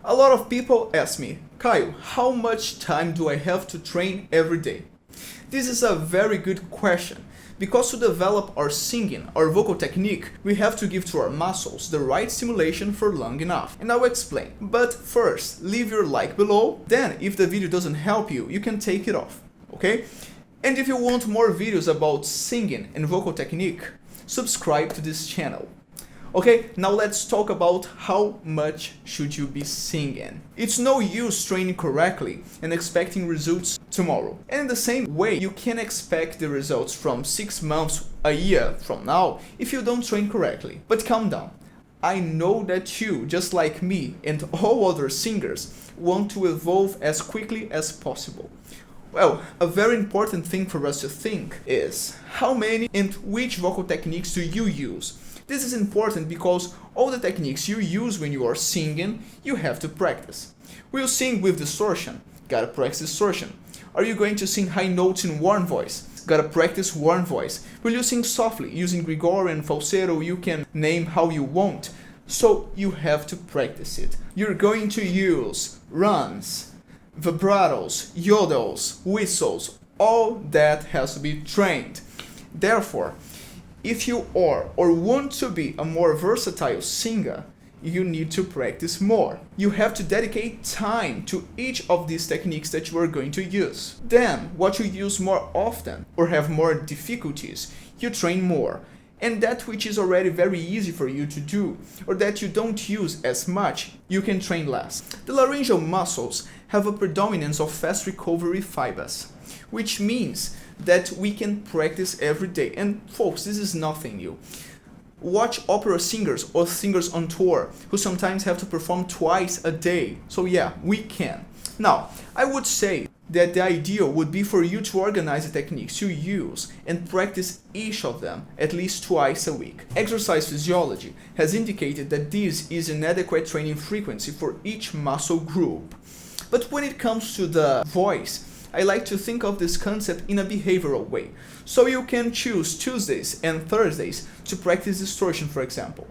A lot of people ask me, Kyle, how much time do I have to train every day? This is a very good question, because to develop our singing, our vocal technique, we have to give to our muscles the right stimulation for long enough. And I'll explain. But first, leave your like below, then if the video doesn't help you, you can take it off, okay? And if you want more videos about singing and vocal technique, subscribe to this channel. Okay, now let's talk about how much should you be singing. It's no use training correctly and expecting results tomorrow. And in the same way, you can expect the results from 6 months, a year from now, if you don't train correctly. But calm down. I know that you, just like me and all other singers, want to evolve as quickly as possible. Well, a very important thing for us to think is how many and which vocal techniques do you use? This is important because all the techniques you use when you are singing, you have to practice. Will you sing with distortion? Gotta practice distortion. Are you going to sing high notes in warm voice? Gotta practice warm voice. Will you sing softly using Gregorian, falsetto? You can name how you want. So you have to practice it. You're going to use runs, vibratos, yodels, whistles. All that has to be trained. Therefore, if you are or want to be a more versatile singer, you need to practice more. You have to dedicate time to each of these techniques that you are going to use. Then, what you use more often or have more difficulties, you train more. And that which is already very easy for you to do, or that you don't use as much, you can train less. The laryngeal muscles have a predominance of fast recovery fibers, which means that we can practice every day. And folks, this is nothing new. Watch opera singers or singers on tour who sometimes have to perform twice a day. So yeah, we can. Now, I would say that the ideal would be for you to organize the techniques you use and practice each of them at least twice a week. Exercise physiology has indicated that this is an adequate training frequency for each muscle group. But when it comes to the voice, I like to think of this concept in a behavioral way. So you can choose Tuesdays and Thursdays to practice distortion, for example,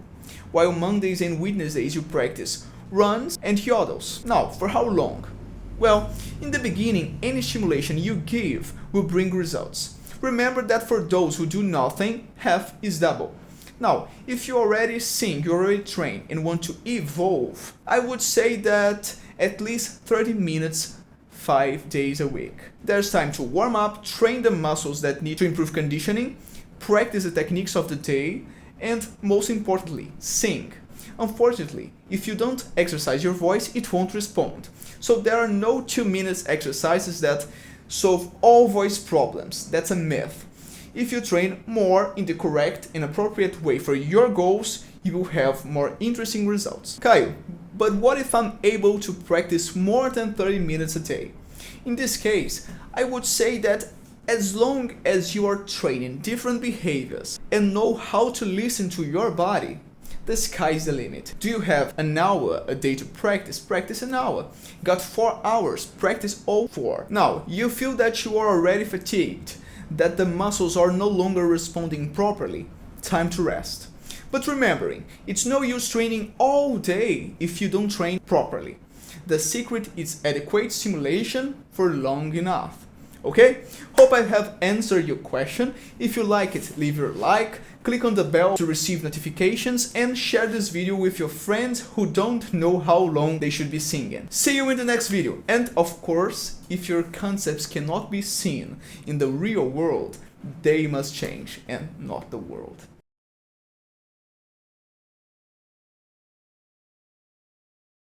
while Mondays and Wednesdays you practice runs and yodels. Now, for how long? Well, in the beginning, any stimulation you give will bring results. Remember that for those who do nothing, half is double. Now, if you already sing, you already train and want to evolve, I would say that at least 30 minutes 5 days a week. There's time to warm up, train the muscles that need to improve conditioning, practice the techniques of the day, and most importantly, sing. Unfortunately, if you don't exercise your voice, it won't respond. So there are no 2 minutes exercises that solve all voice problems. That's a myth. If you train more in the correct and appropriate way for your goals, you will have more interesting results. Kyle, but what if I'm able to practice more than 30 minutes a day? In this case, I would say that as long as you are training different behaviors and know how to listen to your body, the sky's the limit. Do you have an hour a day to practice? Practice an hour. Got 4 hours? Practice all 4. Now, you feel that you are already fatigued, that the muscles are no longer responding properly. Time to rest. But remembering, it's no use training all day if you don't train properly. The secret is adequate stimulation for long enough. Okay? Hope I have answered your question. If you like it, leave your like, click on the bell to receive notifications, and share this video with your friends who don't know how long they should be singing. See you in the next video. And of course, if your concepts cannot be seen in the real world, they must change and not the world.